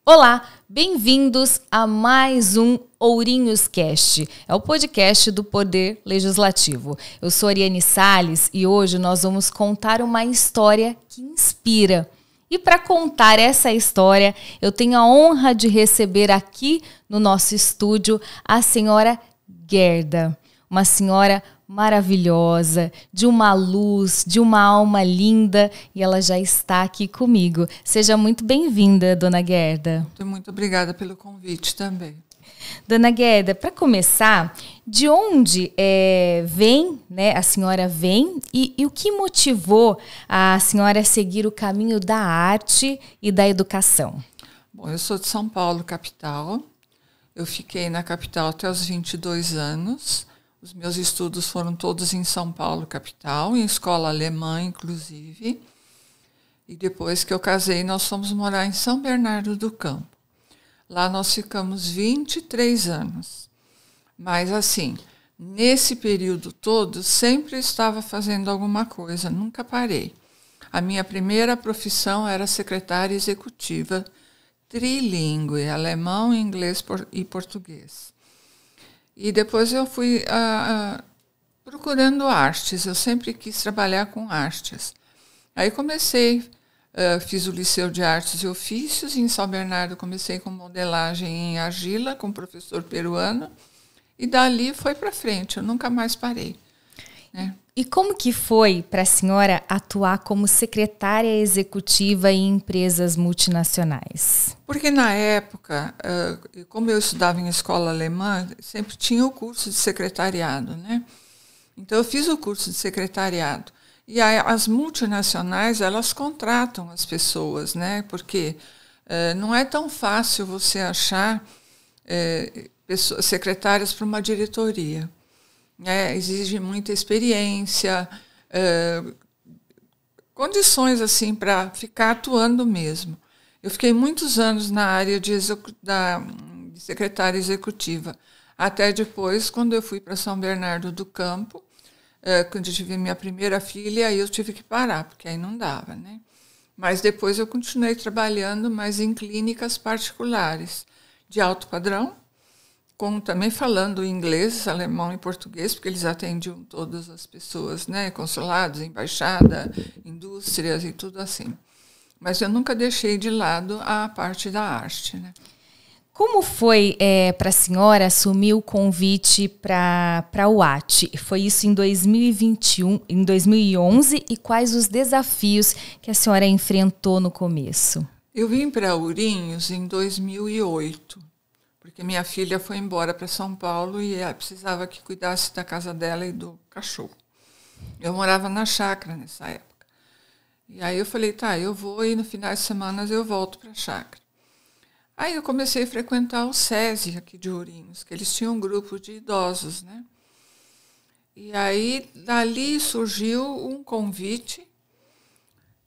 Olá, bem-vindos a mais um Ourinhos Cast, é o podcast do Poder Legislativo. Eu sou Ariane Salles e hoje nós vamos contar uma história que inspira. E para contar essa história, eu tenho a honra de receber aqui no nosso estúdio a senhora Gerda, uma senhora maravilhosa, de uma luz, de uma alma linda, e ela já está aqui comigo. Seja muito bem-vinda, dona Gerda. Muito obrigada pelo convite também. Dona Gerda, para começar, de onde vem, né, a senhora vem e o que motivou a senhora a seguir o caminho da arte e da educação? Bom, eu sou de São Paulo, capital. Eu fiquei na capital até os 22 anos. Os meus estudos foram todos em São Paulo, capital, em escola alemã, inclusive. E depois que eu casei, nós fomos morar em São Bernardo do Campo. Lá nós ficamos 23 anos. Mas, assim, nesse período todo, sempre estava fazendo alguma coisa, nunca parei. A minha primeira profissão era secretária executiva, trilíngue, alemão, inglês e português. E depois eu fui procurando artes, eu sempre quis trabalhar com artes. Aí comecei, fiz o Liceu de Artes e Ofícios, em São Bernardo comecei com modelagem em argila, com um professor peruano, e dali foi para frente, eu nunca mais parei. Né? E como que foi para a senhora atuar como secretária executiva em empresas multinacionais? Porque na época, como eu estudava em escola alemã, sempre tinha o curso de secretariado, né? Então eu fiz o curso de secretariado. E aí, as multinacionais, elas contratam as pessoas, né? Porque não é tão fácil você achar secretárias para uma diretoria. Exige muita experiência, condições assim para ficar atuando mesmo. Eu fiquei muitos anos na área de secretária executiva, até depois, quando eu fui para São Bernardo do Campo, quando eu tive minha primeira filha, aí eu tive que parar, porque aí não dava, né? Mas depois eu continuei trabalhando, mas em clínicas particulares, de alto padrão, também falando inglês, alemão e português, porque eles atendiam todas as pessoas, né? Consulados, embaixada, indústrias e tudo assim. Mas eu nunca deixei de lado a parte da arte, né? Como foi para a senhora assumir o convite para a UAT? Foi isso em 2021, em 2011, e quais os desafios que a senhora enfrentou no começo? Eu vim para Ourinhos em 2008. Porque minha filha foi embora para São Paulo e ela precisava que cuidasse da casa dela e do cachorro. Eu morava na chácara nessa época. E aí eu falei, tá, eu vou e no final de semana eu volto para a chácara. Aí eu comecei a frequentar o SESI aqui de Ourinhos, que eles tinham um grupo de idosos, né? E aí dali surgiu um convite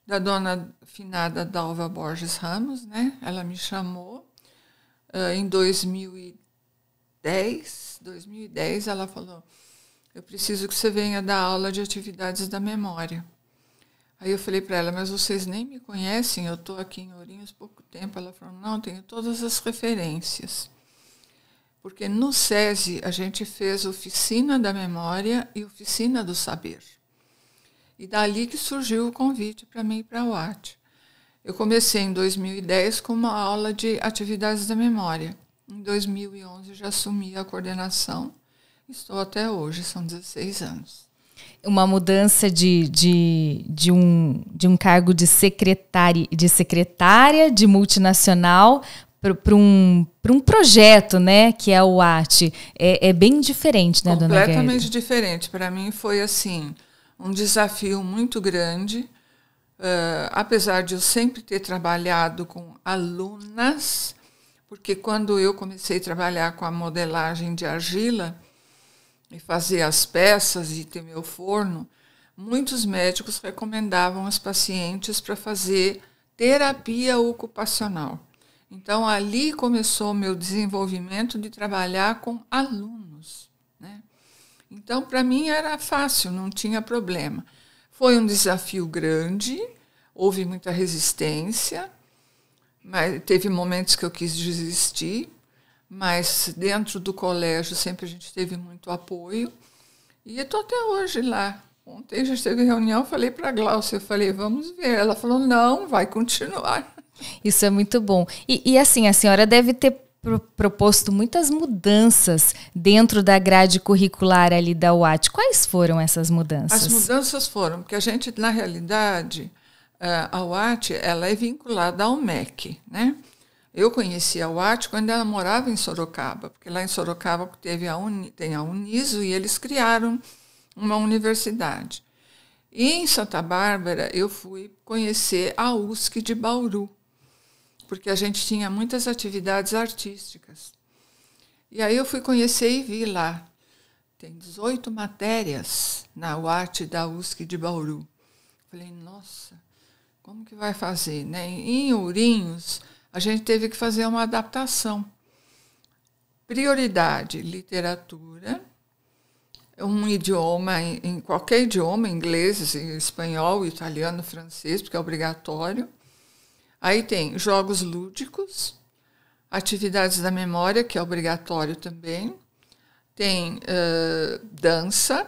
da dona finada Dalva Borges Ramos, né? Ela me chamou. Em 2010, ela falou, eu preciso que você venha dar aula de atividades da memória. Aí eu falei para ela, mas vocês nem me conhecem, eu estou aqui em Ourinhos há pouco tempo. Ela falou, não, tenho todas as referências. Porque no SESI a gente fez oficina da memória e oficina do saber. E dali que surgiu o convite para mim ir para a UAT. Eu comecei em 2010 com uma aula de atividades da memória. Em 2011 já assumi a coordenação. Estou até hoje, são 16 anos. Uma mudança de um cargo de secretária de multinacional para um projeto, né, que é o UAT. É bem diferente, né, dona Gerda? Completamente diferente. Para mim foi assim, um desafio muito grande. Apesar de eu sempre ter trabalhado com alunas, porque quando eu comecei a trabalhar com a modelagem de argila e fazer as peças e ter meu forno, muitos médicos recomendavam as pacientes para fazer terapia ocupacional. Então, ali começou o meu desenvolvimento de trabalhar com alunos, né? Então, para mim era fácil, não tinha problema. Foi um desafio grande, houve muita resistência, Mas teve momentos que eu quis desistir, mas dentro do colégio sempre a gente teve muito apoio. E estou até hoje lá. Ontem a gente teve reunião, falei para a Glaucia, eu falei, vamos ver. Ela falou, não, vai continuar. Isso é muito bom. E assim, a senhora deve ter proposto muitas mudanças dentro da grade curricular ali da UAT. Quais foram essas mudanças? As mudanças foram, porque a gente, na realidade, a UAT ela é vinculada ao MEC, né? Eu conheci a UAT quando ela morava em Sorocaba, porque lá em Sorocaba tem a Uniso e eles criaram uma universidade. E em Santa Bárbara eu fui conhecer a USC de Bauru, porque a gente tinha muitas atividades artísticas. E aí eu fui conhecer e vi lá. Tem 18 matérias na UAT da USC de Bauru. Falei, nossa, como que vai fazer, né? Em Ourinhos, a gente teve que fazer uma adaptação. Prioridade, literatura, um idioma, em qualquer idioma, inglês, espanhol, italiano, francês, porque é obrigatório. Aí tem jogos lúdicos, atividades da memória, que é obrigatório também. Tem dança,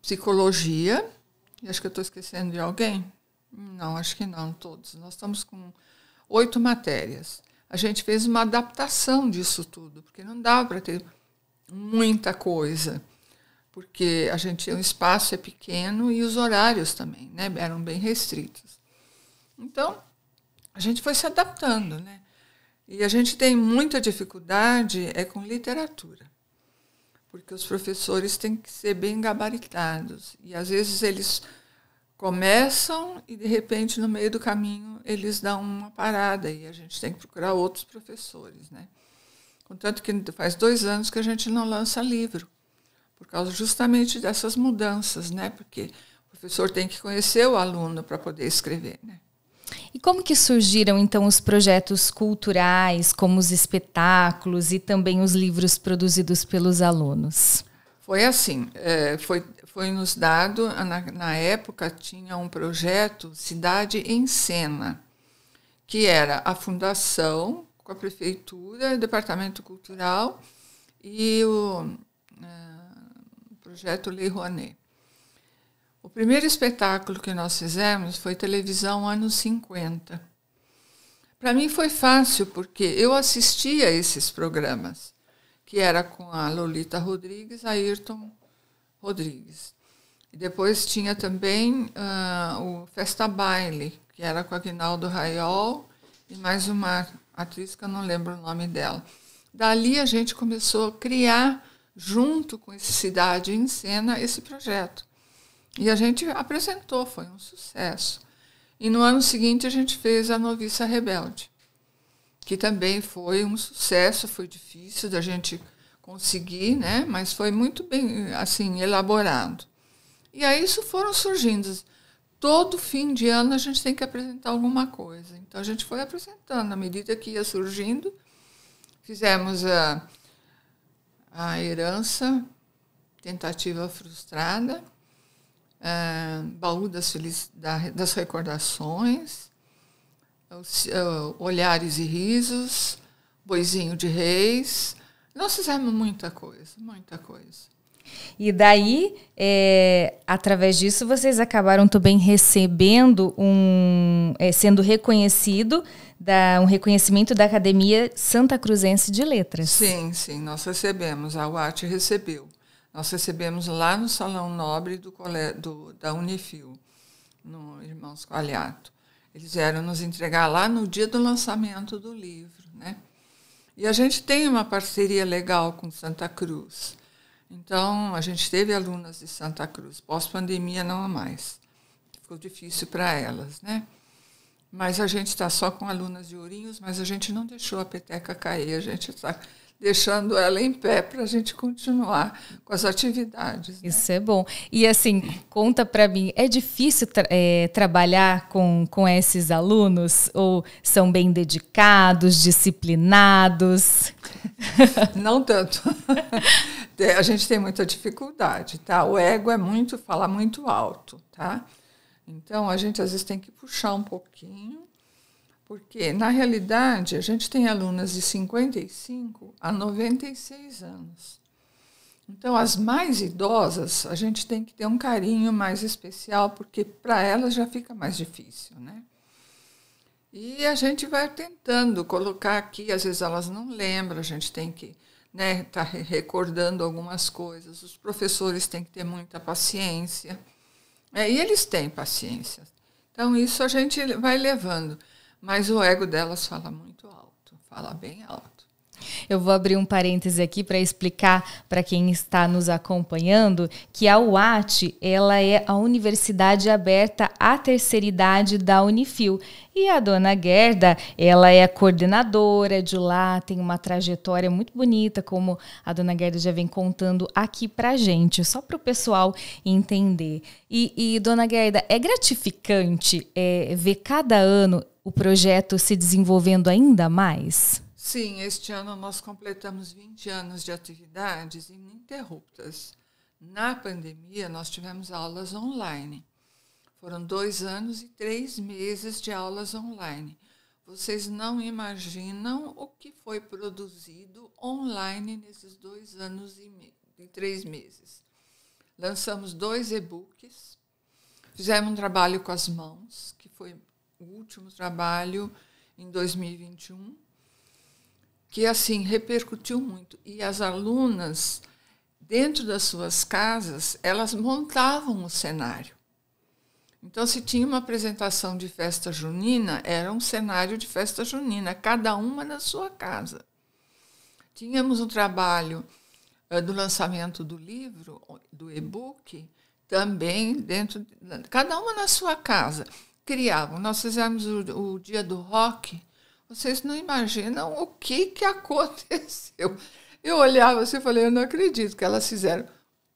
psicologia. E acho que eu estou esquecendo de alguém. Não, acho que não, todos. Nós estamos com 8 matérias. A gente fez uma adaptação disso tudo, porque não dava para ter muita coisa, porque o espaço é pequeno e os horários também, né, eram bem restritos. Então, a gente foi se adaptando, né? E a gente tem muita dificuldade com literatura, porque os professores têm que ser bem gabaritados. E, às vezes, eles começam e, de repente, no meio do caminho, eles dão uma parada e a gente tem que procurar outros professores, né? Contanto que faz 2 anos que a gente não lança livro, por causa justamente dessas mudanças, né? Porque o professor tem que conhecer o aluno para poder escrever, né? E como que surgiram, então, os projetos culturais, como os espetáculos e também os livros produzidos pelos alunos? Foi assim, foi nos dado, na época tinha um projeto Cidade em Cena, que era a fundação com a prefeitura, o departamento cultural e o projeto Lei Rouanet. O primeiro espetáculo que nós fizemos foi televisão anos 50. Para mim foi fácil, porque eu assistia a esses programas, que era com a Lolita Rodrigues, a Ayrton Rodrigues. E depois tinha também o Festa Baile, que era com a Aguinaldo Raiol e mais uma atriz que eu não lembro o nome dela. Dali a gente começou a criar, junto com esse Cidade em Cena, esse projeto. E a gente apresentou, foi um sucesso. E no ano seguinte a gente fez A Noviça Rebelde, que também foi um sucesso, foi difícil da gente conseguir, né? Mas foi muito bem assim, elaborado. E aí isso foram surgindo. Todo fim de ano a gente tem que apresentar alguma coisa. Então a gente foi apresentando, à medida que ia surgindo. Fizemos a Herança, Tentativa Frustrada, Baú das Recordações, Olhares e Risos, Boizinho de Reis. Nós fizemos muita coisa, muita coisa. E daí, através disso, vocês acabaram também recebendo sendo reconhecido, um reconhecimento da Academia Santa Cruzense de Letras. Sim, sim, nós recebemos, a UAT recebeu. Nós recebemos lá no Salão Nobre da Unifil, no Irmãos Qualiato. Eles vieram nos entregar lá no dia do lançamento do livro, né? E a gente tem uma parceria legal com Santa Cruz. Então, a gente teve alunas de Santa Cruz. Pós-pandemia, não há mais. Ficou difícil para elas, né? Mas a gente está só com alunas de Ourinhos, mas a gente não deixou a peteca cair. A gente está deixando ela em pé para a gente continuar com as atividades. Né? Isso é bom. E assim, conta para mim, é difícil trabalhar com esses alunos? Ou são bem dedicados, disciplinados? Não tanto. A gente tem muita dificuldade, tá? O ego fala muito alto, tá? Então, a gente às vezes tem que puxar um pouquinho, Porque, na realidade, a gente tem alunas de 55 a 96 anos. Então, as mais idosas, a gente tem que ter um carinho mais especial, porque para elas já fica mais difícil, né? E a gente vai tentando colocar aqui, às vezes elas não lembram, a gente tem que tá recordando algumas coisas. Os professores têm que ter muita paciência. E eles têm paciência. Então, isso a gente vai levando. Mas o ego delas fala muito alto, fala bem alto. Eu vou abrir um parêntese aqui para explicar para quem está nos acompanhando que a UAT, ela é a Universidade Aberta à Terceira Idade da Unifil. E a dona Gerda, ela é a coordenadora de lá, tem uma trajetória muito bonita, como a dona Gerda já vem contando aqui para a gente, só para o pessoal entender. E, dona Gerda, é gratificante ver cada ano o projeto se desenvolvendo ainda mais? Sim, este ano nós completamos 20 anos de atividades ininterruptas. Na pandemia, nós tivemos aulas online. Foram 2 anos e 3 meses de aulas online. Vocês não imaginam o que foi produzido online nesses 2 anos e 3 meses. Lançamos 2 e-books, fizemos um trabalho com as mãos, que foi o último trabalho em 2021, que, assim, repercutiu muito. E as alunas, dentro das suas casas, elas montavam o cenário. Então, se tinha uma apresentação de festa junina, era um cenário de festa junina, cada uma na sua casa. Tínhamos um trabalho do lançamento do livro, do e-book, também dentro, cada uma na sua casa. Criavam. Nós fizemos o Dia do Rock. Vocês não imaginam o que aconteceu. Eu olhava assim e falei, eu não acredito que elas fizeram.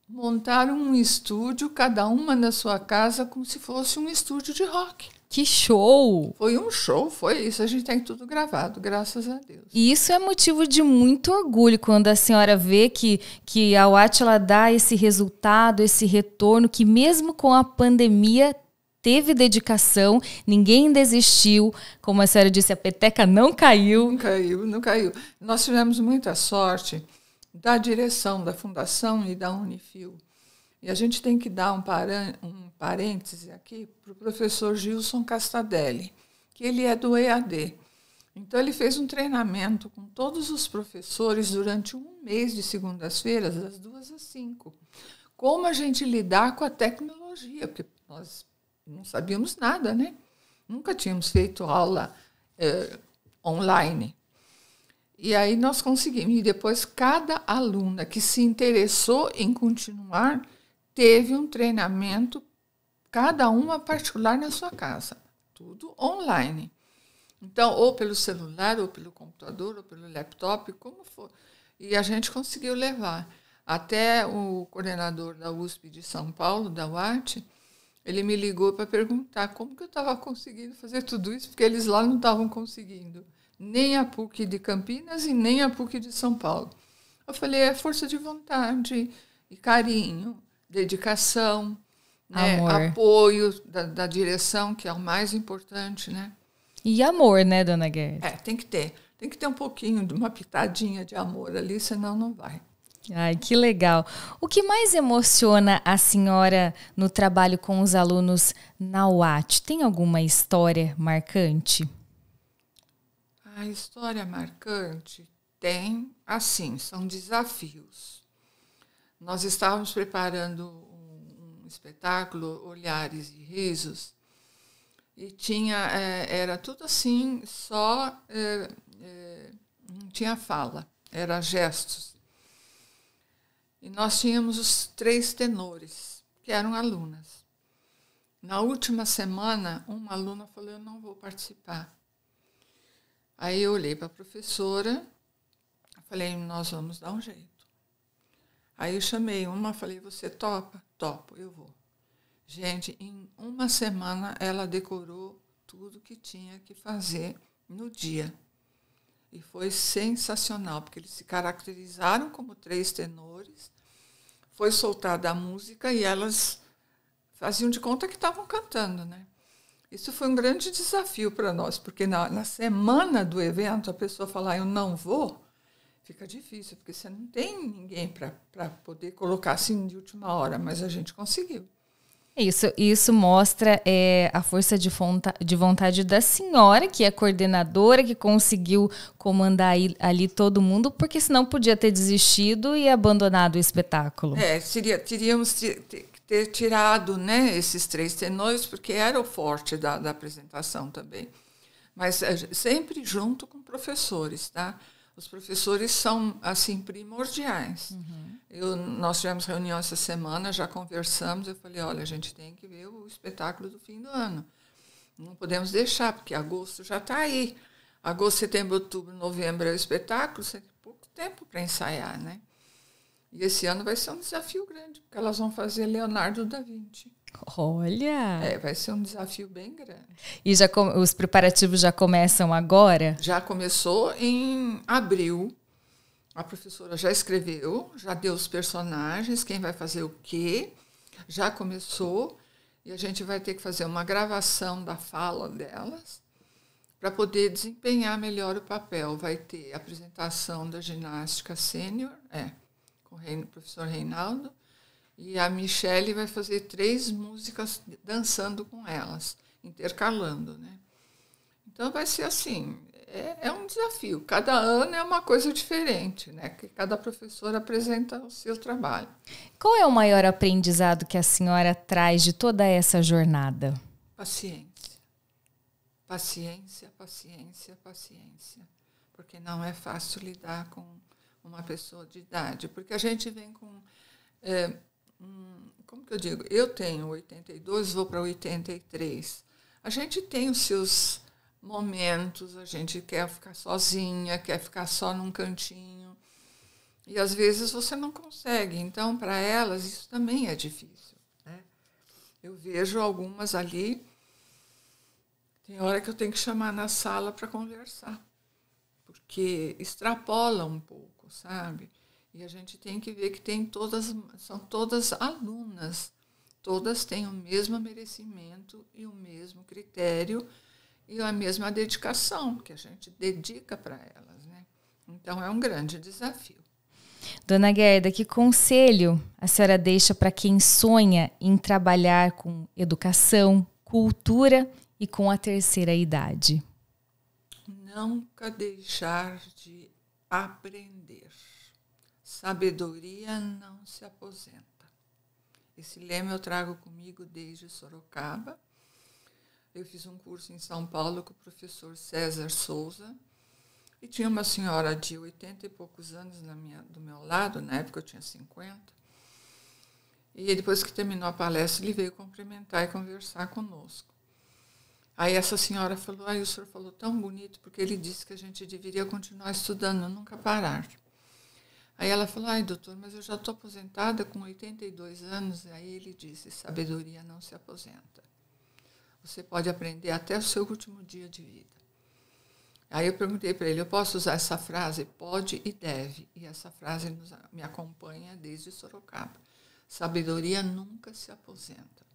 Montaram um estúdio, cada uma na sua casa, como se fosse um estúdio de rock. Que show! Foi um show, foi isso. A gente tem tudo gravado, graças a Deus. E isso é motivo de muito orgulho quando a senhora vê que a UAT ela dá esse resultado, esse retorno, que mesmo com a pandemia teve dedicação, ninguém desistiu. Como a senhora disse, a peteca não caiu. Não caiu. Nós tivemos muita sorte da direção da Fundação e da Unifil. E a gente tem que dar um parêntese aqui para o professor Gilson Castadelli, que ele é do EAD. Então, ele fez um treinamento com todos os professores durante um mês de segundas-feiras, das 2 às 5. Como a gente lidar com a tecnologia, porque nós não sabíamos nada, né? Nunca tínhamos feito aula online. E aí nós conseguimos. E depois, cada aluna que se interessou em continuar teve um treinamento, cada uma particular na sua casa. Tudo online. Então, ou pelo celular, ou pelo computador, ou pelo laptop, como for. E a gente conseguiu levar. Até o coordenador da USP de São Paulo, da UAT, ele me ligou para perguntar como que eu estava conseguindo fazer tudo isso, porque eles lá não estavam conseguindo. Nem a PUC de Campinas e nem a PUC de São Paulo. Eu falei, é força de vontade, e carinho, dedicação, né, apoio da direção, que é o mais importante, né? E amor, né, dona Gerda? Tem que ter. Tem que ter um pouquinho de uma pitadinha de amor ali, senão não vai. Ai, que legal. O que mais emociona a senhora no trabalho com os alunos na UAT? Tem alguma história marcante? A história marcante tem, assim, são desafios. Nós estávamos preparando um espetáculo, Olhares e Risos, e era tudo assim, só não tinha fala, era gestos. E nós tínhamos os 3 tenores, que eram alunas. Na última semana, uma aluna falou, eu não vou participar. Aí eu olhei para a professora, falei, nós vamos dar um jeito. Aí eu chamei uma, falei, você topa? Topo, eu vou. Gente, em uma semana ela decorou tudo que tinha que fazer no dia. E foi sensacional, porque eles se caracterizaram como 3 tenores, foi soltada a música e elas faziam de conta que estavam cantando, né? Isso foi um grande desafio para nós, porque na semana do evento a pessoa falar eu não vou, fica difícil, porque você não tem ninguém para poder colocar assim de última hora, mas a gente conseguiu. Isso mostra a força de vontade da senhora, que é coordenadora, que conseguiu comandar ali todo mundo, porque senão podia ter desistido e abandonado o espetáculo. Teríamos ter tirado, né, esses 3 tenores, porque era o forte da apresentação também. Mas sempre junto com professores, tá? Os professores são, assim, primordiais. Nós tivemos reunião essa semana, já conversamos, eu falei, olha, a gente tem que ver o espetáculo do fim do ano. Não podemos deixar, porque agosto já está aí. Agosto, setembro, outubro, novembro é o espetáculo, você tem pouco tempo para ensaiar, né? E esse ano vai ser um desafio grande, porque elas vão fazer Leonardo da Vinci. Olha! Vai ser um desafio bem grande. E os preparativos já começam agora? Já começou em abril. A professora já escreveu, já deu os personagens, quem vai fazer o quê. Já começou. E a gente vai ter que fazer uma gravação da fala delas para poder desempenhar melhor o papel. Vai ter apresentação da ginástica sênior, com o professor Reinaldo. E a Michele vai fazer 3 músicas dançando com elas, intercalando, né? Então vai ser assim, é um desafio. Cada ano é uma coisa diferente, né? Que cada professor apresenta o seu trabalho. Qual é o maior aprendizado que a senhora traz de toda essa jornada? Paciência. Paciência, paciência, paciência. Porque não é fácil lidar com uma pessoa de idade. Porque a gente vem com... como que eu digo? Eu tenho 82, vou para 83. A gente tem os seus momentos, a gente quer ficar sozinha, quer ficar só num cantinho. E às vezes você não consegue. Então, para elas, isso também é difícil, né? Eu vejo algumas ali, tem hora que eu tenho que chamar na sala para conversar, porque extrapola um pouco, sabe? E a gente tem que ver que são todas alunas, todas têm o mesmo merecimento e o mesmo critério e a mesma dedicação que a gente dedica para elas, né? Então é um grande desafio. Dona Gerda, que conselho a senhora deixa para quem sonha em trabalhar com educação, cultura e com a terceira idade? Nunca deixar de aprender. Sabedoria não se aposenta. Esse lema eu trago comigo desde Sorocaba. Eu fiz um curso em São Paulo com o professor César Souza. E tinha uma senhora de 80 e poucos anos do meu lado, na época eu tinha 50. E depois que terminou a palestra, ele veio cumprimentar e conversar conosco. Aí essa senhora falou, o senhor falou tão bonito, porque ele disse que a gente deveria continuar estudando, nunca parar. Aí ela falou, doutor, mas eu já estou aposentada com 82 anos. Aí ele disse, sabedoria não se aposenta. Você pode aprender até o seu último dia de vida. Aí eu perguntei para ele, eu posso usar essa frase? Pode e deve. E essa frase me acompanha desde Sorocaba. Sabedoria nunca se aposenta.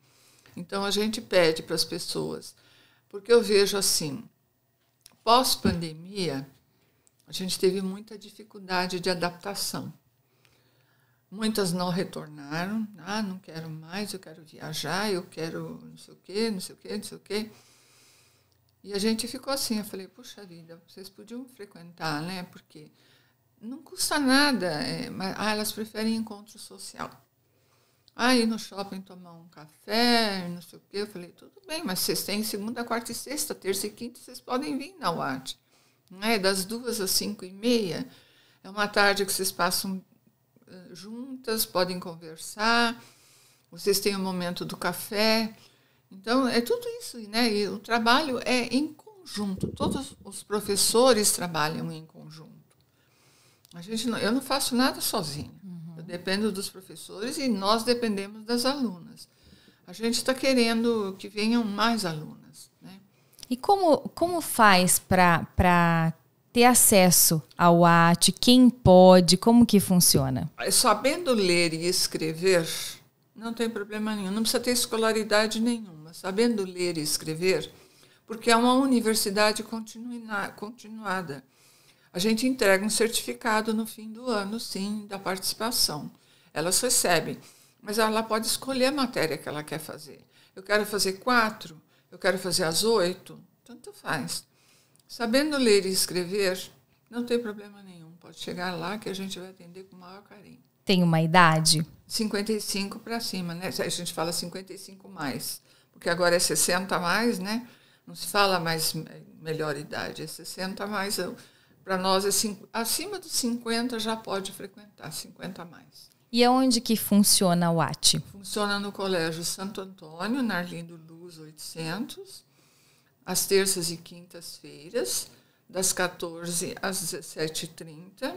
Então a gente pede para as pessoas, porque eu vejo assim, pós-pandemia, a gente teve muita dificuldade de adaptação. Muitas não retornaram. Não quero mais, eu quero viajar, eu quero não sei o quê, não sei o quê, não sei o quê. E a gente ficou assim, eu falei, puxa vida, vocês podiam frequentar, né? Porque não custa nada. Mas elas preferem encontro social. Ir no shopping tomar um café, não sei o quê. Eu falei, tudo bem, mas vocês têm segunda, quarta e sexta, terça e quinta, vocês podem vir na UAT. Das 2 às 5h30, é uma tarde que vocês passam juntas, podem conversar, vocês têm o momento do café. Então, é tudo isso, né? E o trabalho é em conjunto, todos os professores trabalham em conjunto. Eu não faço nada sozinha, eu dependo dos professores e nós dependemos das alunas. A gente está querendo que venham mais alunas, né? E como faz para ter acesso ao AT? Quem pode? Como que funciona? Sabendo ler e escrever, não tem problema nenhum. Não precisa ter escolaridade nenhuma. chama Sabendo Ler e Escrever, porque é uma universidade continuada. A gente entrega um certificado no fim do ano, sim, da participação. Elas recebem, mas ela pode escolher a matéria que ela quer fazer. Eu quero fazer 4, eu quero fazer as 8, tanto faz. Sabendo ler e escrever, não tem problema nenhum. Pode chegar lá que a gente vai atender com o maior carinho. Tem uma idade? 55 para cima, né? A gente fala 55 mais, porque agora é 60 mais, né? Não se fala mais melhor idade, é 60 mais. Para nós, acima dos 50 já pode frequentar, 50 mais. E aonde que funciona o AT? Funciona no Colégio Santo Antônio, na Arlindo Luz 800, às terças e quintas-feiras, das 14 às 17h30.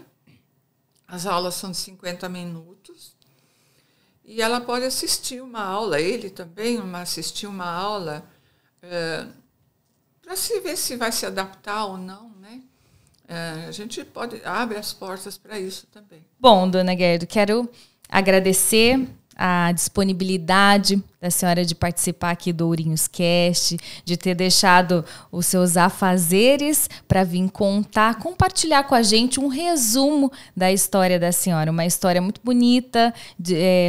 As aulas são de 50 minutos. E ela pode assistir uma aula, ele também, assistir uma aula para se ver se vai se adaptar ou não, né? A gente abre as portas para isso também. Bom, dona Guerdo, quero agradecer a disponibilidade da senhora de participar aqui do Ourinhos Cast, de ter deixado os seus afazeres para vir compartilhar com a gente um resumo da história da senhora. Uma história muito bonita,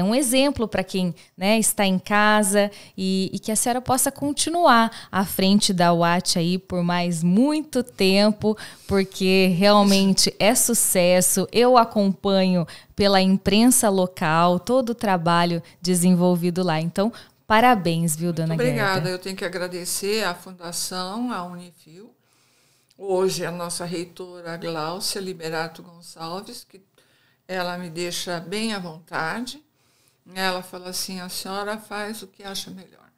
um exemplo para quem, né, está em casa e que a senhora possa continuar à frente da UAT aí por mais muito tempo, porque realmente é sucesso. Eu acompanho pela imprensa local todo o trabalho desenvolvido lá. Então, parabéns, viu, dona Guerda? Obrigada. Eu tenho que agradecer à Fundação, à Unifil. Hoje, a nossa reitora, Gláucia Liberato Gonçalves, que ela me deixa bem à vontade. Ela fala assim, a senhora faz o que acha melhor.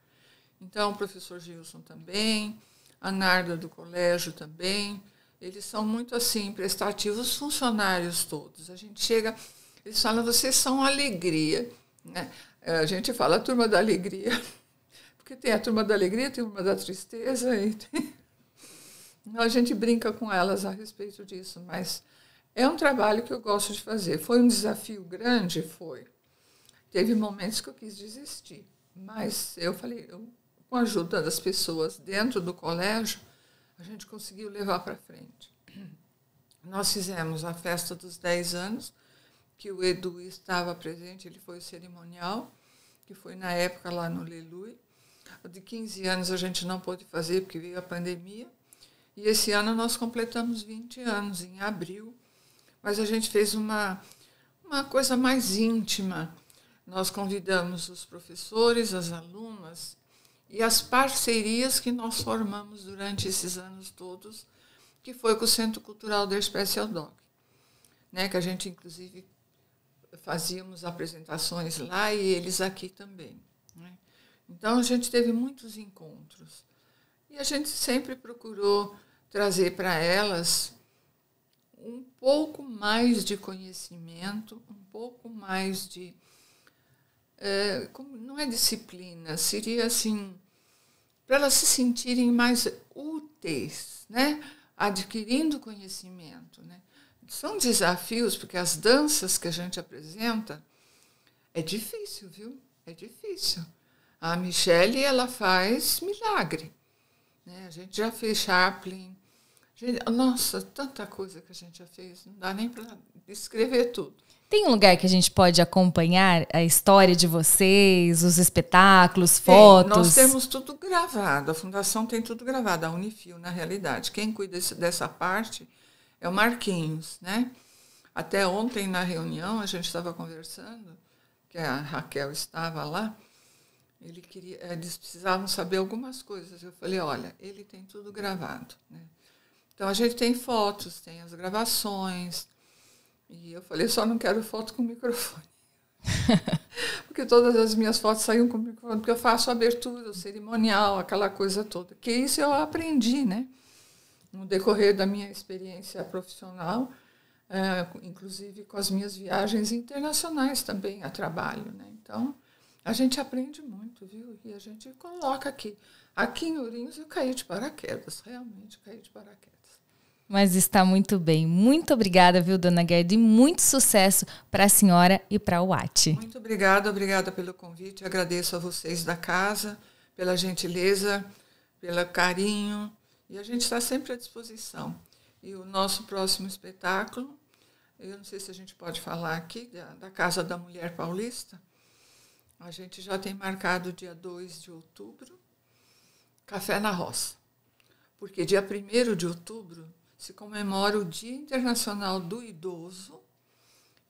Então, o professor Gilson também, a Narda do colégio também. Eles são muito, assim, prestativos, os funcionários todos. A gente chega, eles falam, vocês são alegria, né? A gente fala a turma da alegria, porque tem a turma da alegria, tem a turma da tristeza, e a gente brinca com elas a respeito disso, mas é um trabalho que eu gosto de fazer. Foi um desafio grande? Foi. Teve momentos que eu quis desistir, mas eu falei, com a ajuda das pessoas dentro do colégio, a gente conseguiu levar para frente. Nós fizemos a festa dos 10 anos, que o Edu estava presente, ele foi o cerimonial, que foi na época lá no Lelui. O de 15 anos a gente não pôde fazer porque veio a pandemia. E esse ano nós completamos 20 anos, em abril. Mas a gente fez uma coisa mais íntima. Nós convidamos os professores, as alunas e as parcerias que nós formamos durante esses anos todos, que foi com o Centro Cultural da Special Dog, né, que a gente, inclusive, fazíamos apresentações lá e eles aqui também, né? Então, a gente teve muitos encontros. E a gente sempre procurou trazer para elas um pouco mais de conhecimento, um pouco mais de... não é disciplina, seria assim, para elas se sentirem mais úteis, né? Adquirindo conhecimento, né? São desafios, porque as danças que a gente apresenta é difícil, viu? É difícil. A Michele, ela faz milagre, né? A gente já fez Chaplin. Nossa, tanta coisa que a gente já fez, não dá nem para descrever tudo. Tem um lugar que a gente pode acompanhar a história de vocês, os espetáculos, fotos? Nós temos tudo gravado, a Fundação tem tudo gravado, a Unifil, na realidade. Quem cuida dessa parte é o Marquinhos, né? Até ontem, na reunião, a gente estava conversando, que a Raquel estava lá, eles precisavam saber algumas coisas. Eu falei, olha, ele tem tudo gravado, né? Então, a gente tem fotos, tem as gravações. E eu falei, só não quero foto com microfone. Porque todas as minhas fotos saíam com microfone, porque eu faço a abertura, o cerimonial, aquela coisa toda. Que isso eu aprendi, né? No decorrer da minha experiência profissional, inclusive com as minhas viagens internacionais também a trabalho, né? Então, a gente aprende muito, viu? E a gente coloca aqui. Aqui em Ourinhos eu caí de paraquedas, realmente caí de paraquedas. Mas está muito bem. Muito obrigada, viu, dona Guerda? E muito sucesso para a senhora e para o UAT. Muito obrigada pelo convite. Agradeço a vocês da casa pela gentileza, pelo carinho, e a gente está sempre à disposição. E o nosso próximo espetáculo, eu não sei se a gente pode falar aqui, da Casa da Mulher Paulista, a gente já tem marcado dia 2 de outubro, Café na Roça. Porque dia 1º de outubro se comemora o Dia Internacional do Idoso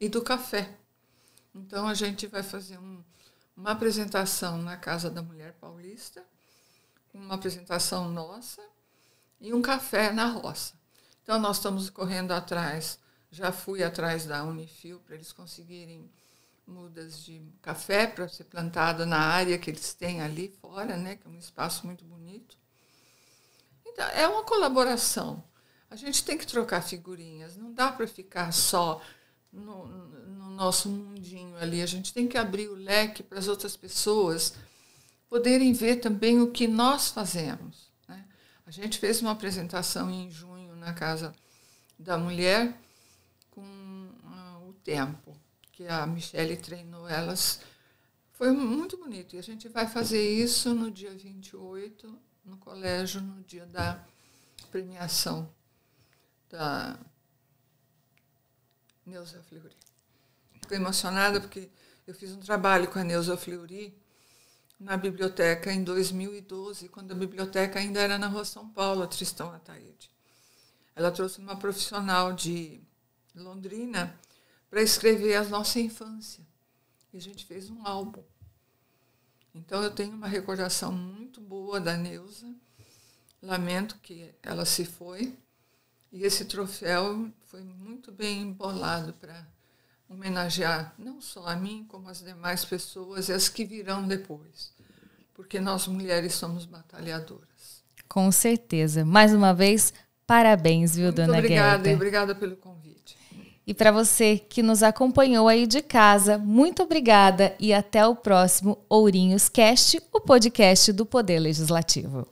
e do Café. Então, a gente vai fazer uma apresentação na Casa da Mulher Paulista, uma apresentação nossa e um café na roça. Então, nós estamos correndo atrás, já fui atrás da Unifil para eles conseguirem mudas de café para ser plantada na área que eles têm ali fora, né, que é um espaço muito bonito. Então, é uma colaboração. A gente tem que trocar figurinhas, não dá para ficar só no nosso mundinho ali. A gente tem que abrir o leque para as outras pessoas poderem ver também o que nós fazemos, né? A gente fez uma apresentação em junho na Casa da Mulher com o Tempo, que a Michele treinou elas. Foi muito bonito. E a gente vai fazer isso no dia 28, no colégio, no dia da premiação da Neuza Fleury. Fico emocionada porque eu fiz um trabalho com a Neuza Fleury na biblioteca em 2012, quando a biblioteca ainda era na Rua São Paulo, a Tristão Ataíde. Ela trouxe uma profissional de Londrina para escrever a nossa infância. E a gente fez um álbum. Então, eu tenho uma recordação muito boa da Neuza. Lamento que ela se foi. E esse troféu foi muito bem embolado para homenagear não só a mim, como as demais pessoas e as que virão depois. Porque nós mulheres somos batalhadoras. Com certeza. Mais uma vez, parabéns, viu, muito dona obrigada, Gerda? E obrigada pelo convite. E para você que nos acompanhou aí de casa, muito obrigada e até o próximo Ourinhos Cast, o podcast do Poder Legislativo.